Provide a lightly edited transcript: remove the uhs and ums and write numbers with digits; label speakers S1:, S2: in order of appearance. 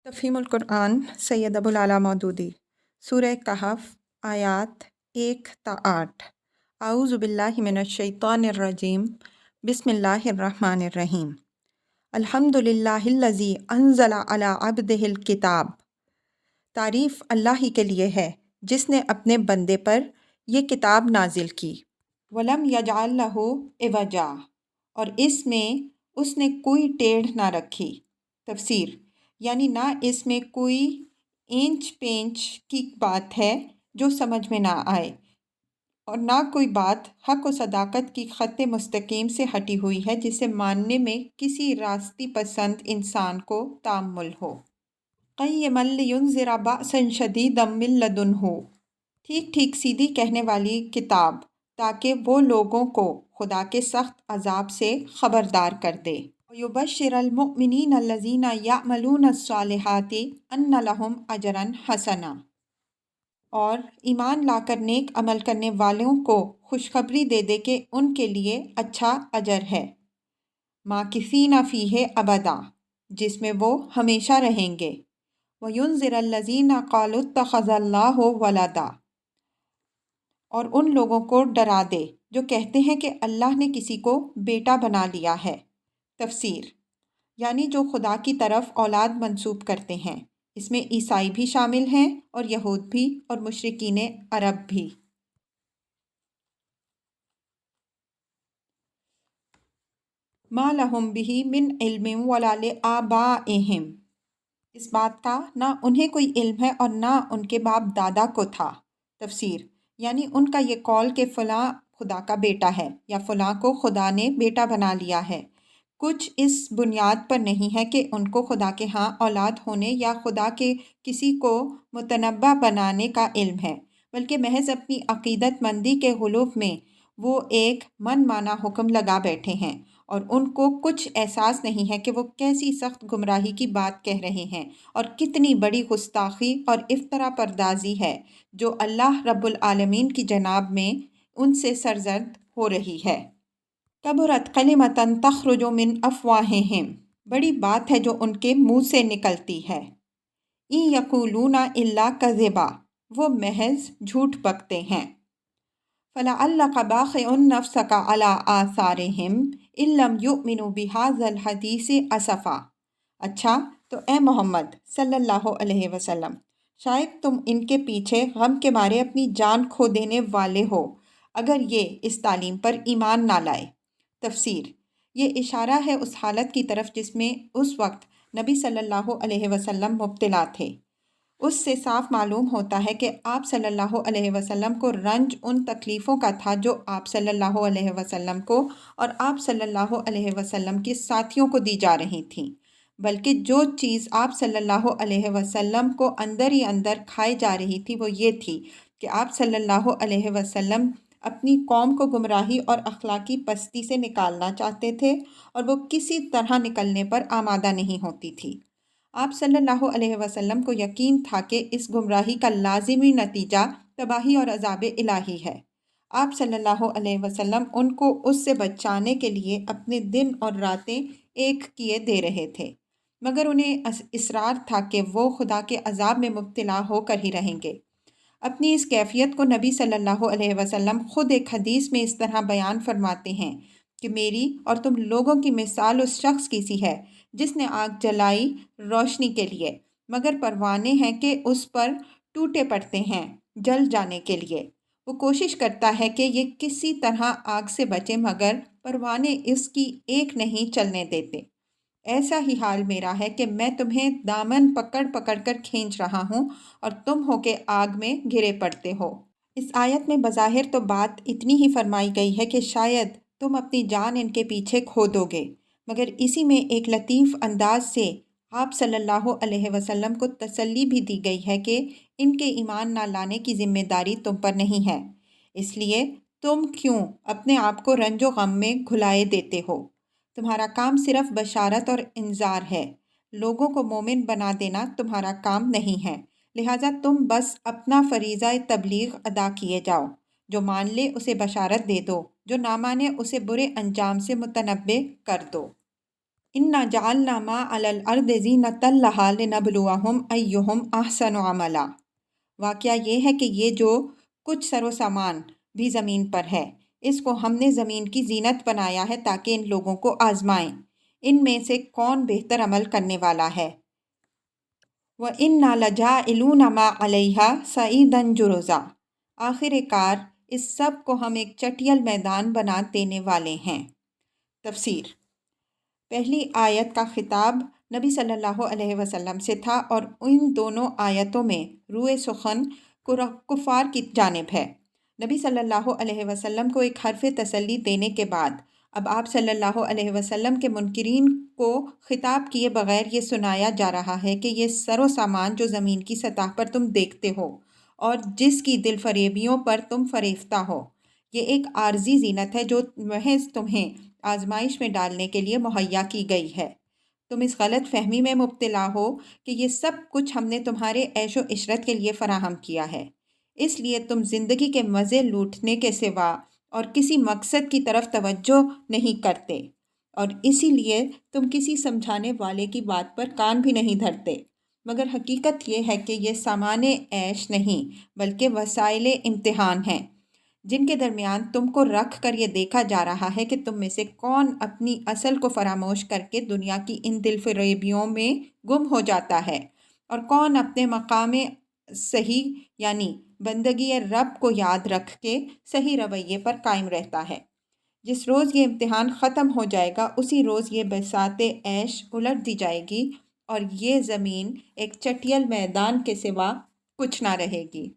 S1: तफ़हीमुल कुरान सैयद अबुल आला मौदूदी सूरह कहफ आयात 1 ता 8 आऊज़ु बिल्लाहि मिनश शैतानिर रजीम बिस्मिल्लाहिर रहमानिर रहीम अल्हम्दुलिल्लाहिल्लज़ी अंज़ला अला अब्दिहिल किताब। तारीफ़ अल्लाह ही के लिए है जिसने अपने बंदे पर ये किताब नाजिल की। वलम यजअल लहू इवजा, और इसमें उसने कोई टेढ़ ना रखी। तफसीर यानी ना इसमें कोई इंच पेंच की बात है जो समझ में ना आए, और ना कोई बात हक व सदाकत की ख़त मुस्तकीम से हटी हुई है जिसे मानने में किसी रास्ती पसंद इंसान को तामुल हो। क़य्यिमन लियुनज़िरा बअसन शदीदम मिन लदुन्हु, ठीक ठीक सीधी कहने वाली किताब, ताकि वो लोगों को खुदा के सख्त अजाब से खबरदार कर दे। वयुबश्शिरल मुमिनीन अल्लज़ीना यअमलूनस्सालिहाति अन्ना लहुम अजरन हसना, और ईमान लाकर नेक अमल करने वालों को खुशखबरी दे दे कि उनके लिए अच्छा अजर है। माकिसीना फ़ीहे अबदा, जिसमें वो हमेशा रहेंगे। वयुनज़िरल्लज़ीना क़ालू इत्तख़ज़ल्लाहु वलदा, और उन लोगों को डरा दे जो कहते हैं कि अल्लाह ने किसी को बेटा बना लिया है। तफसीर यानी जो खुदा की तरफ औलाद मंसूब करते हैं। इसमें ईसाई भी शामिल हैं और यहूद भी और मुशरिकीन अरब भी। मा लहुम बिही मिन इल्मिन वला लिआबाइहिम, इस बात का ना उन्हें कोई इल्म है और ना उनके बाप दादा को था। तफसीर यानी उनका ये कौल कि फ़लाँ खुदा का बेटा है या फ़लाँ को खुदा ने बेटा बना लिया है, कुछ इस बुनियाद पर नहीं है कि उनको खुदा के यहाँ औलाद होने या खुदा के किसी को मुतनब्बा बनाने का इल्म है, बल्कि महज अपनी अकीदतमंदी के गुलूफ में वो एक मन माना हुक्म लगा बैठे हैं, और उनको कुछ एहसास नहीं है कि वो कैसी सख्त गुमराही की बात कह रहे हैं और कितनी बड़ी गुस्ताखी और इफ्तरा परदाजी है जो अल्लाह रब्बुल आलमीन की जनाब में उनसे सरजद हो रही है। कबुरत कलिमतन तखरुजु मिन अफ़वाहिहिम, बड़ी बात है जो उनके मुंह से निकलती है। इन यक़ूलूना इल्ला कज़िबा, वो महज झूठ बकते हैं। फ़लअल्लका बाख़िउन नफ़्सका अला आसारिहिम इल्लम युमिनु बिहाज़ल हदीसी असफ़ा। अच्छा, तो ए मोहम्मद सल्लल्लाहु अलैहि वसल्लम, शायद तुम इनके पीछे गम के मारे अपनी जान खो देने वाले हो अगर ये इस तालीम पर ईमान ना लाए। तफसीर ये इशारा है उस हालत की तरफ जिसमें उस वक्त नबी सल्लल्लाहु अलैहि वसल्लम मुब्तला थे। उससे साफ मालूम होता है कि आप सल्लल्लाहु अलैहि वसल्लम को रंज उन तकलीफ़ों का था जो आप सल्लल्लाहु अलैहि वसल्लम को और आप सल्लल्लाहु अलैहि वसल्लम के साथियों को दी जा रही थी, बल्कि जो चीज़ आप सल्लल्लाहु अलैहि वसल्लम को अंदर ही अंदर खाई जा रही थी वो ये थी कि आप सल्लल्लाहु अलैहि वसल्लम अपनी कौम को गुमराही और अखलाकी पस्ती से निकालना चाहते थे, और वो किसी तरह निकलने पर आमादा नहीं होती थी। आप सल्लल्लाहु अलैहि वसल्लम को यकीन था कि इस गुमराही का लाजिमी नतीजा तबाही और अज़ाब इलाही है। आप सल्लल्लाहु अलैहि वसल्लम उनको उससे बचाने के लिए अपने दिन और रातें एक किए दे रहे थे, मगर उन्हें इसरार था कि वो खुदा के अजाब में मुब्तला होकर ही रहेंगे। अपनी इस कैफियत को नबी सल्लल्लाहु अलैहि वसल्लम खुद एक हदीस में इस तरह बयान फरमाते हैं कि मेरी और तुम लोगों की मिसाल उस शख्स की सी है जिसने आग जलाई रोशनी के लिए, मगर परवाने हैं कि उस पर टूटे पड़ते हैं जल जाने के लिए। वो कोशिश करता है कि ये किसी तरह आग से बचे, मगर परवाने इसकी एक नहीं चलने देते। ऐसा ही हाल मेरा है कि मैं तुम्हें दामन पकड़ पकड़ कर खींच रहा हूँ और तुम हो के आग में घिरे पड़ते हो। इस आयत में बज़ाहिर तो बात इतनी ही फरमाई गई है कि शायद तुम अपनी जान इनके पीछे खो दोगे, मगर इसी में एक लतीफ़ अंदाज से आप सल्लल्लाहु अलैहि वसल्लम को तसल्ली भी दी गई है कि इनके ईमान ना लाने की ज़िम्मेदारी तुम पर नहीं है, इसलिए तुम क्यों अपने आप को रंजो गम में घुलाए देते हो। तुम्हारा काम सिर्फ बशारत और इंजार है, लोगों को मोमिन बना देना तुम्हारा काम नहीं है। लिहाजा तुम बस अपना फरीज़ा तबलीग अदा किए जाओ। जो मान ले उसे बशारत दे दो, जो ना माने उसे बुरे अंजाम से मुतनब्बे कर दो। انا جعلنا ما علی الارض زینۃ لہا لنبلوہم ایہم احسن عملا۔ واقعہ یہ ہے کہ یہ جو کچھ سر و سامان بھی زمین پر ہے، اس کو ہم نے زمین کی زینت بنایا ہے تاکہ ان لوگوں کو آزمائیں، ان میں سے کون بہتر عمل کرنے والا ہے۔ وَإِنَّا لَجَاعِلُونَ مَا عَلَيْهَا صَعِيدًا جُرُزًا۔ آخر کار اس سب کو ہم ایک چٹیل میدان بنا دینے والے ہیں۔ تفسیر: پہلی آیت کا خطاب نبی صلی اللہ علیہ وسلم سے تھا اور ان دونوں آیتوں میں روئے سخن کفار کی جانب ہے۔ نبی صلی اللہ علیہ وسلم کو ایک حرف تسلی دینے کے بعد اب آپ صلی اللہ علیہ وسلم کے منکرین کو خطاب کیے بغیر یہ سنایا جا رہا ہے کہ یہ سر و سامان جو زمین کی سطح پر تم دیکھتے ہو اور جس کی دل فریبیوں پر تم فریفتہ ہو، یہ ایک عارضی زینت ہے جو محض تمہیں آزمائش میں ڈالنے کے لیے مہیا کی گئی ہے۔ تم اس غلط فہمی میں مبتلا ہو کہ یہ سب کچھ ہم نے تمہارے عیش و عشرت کے لیے فراہم کیا ہے، اس لیے تم زندگی کے مزے لوٹنے کے سوا اور کسی مقصد کی طرف توجہ نہیں کرتے، اور اسی لیے تم کسی سمجھانے والے کی بات پر کان بھی نہیں دھرتے۔ مگر حقیقت یہ ہے کہ یہ سامان عیش نہیں بلکہ وسائل امتحان ہیں، جن کے درمیان تم کو رکھ کر یہ دیکھا جا رہا ہے کہ تم میں سے کون اپنی اصل کو فراموش کر کے دنیا کی ان دل فریبیوں میں گم ہو جاتا ہے، اور کون اپنے مقام صحیح یعنی بندگی رب کو یاد رکھ کے صحیح رویے پر قائم رہتا ہے۔ جس روز یہ امتحان ختم ہو جائے گا اسی روز یہ بساط عیش الٹ دی جائے گی اور یہ زمین ایک چٹیل میدان کے سوا کچھ نہ رہے گی۔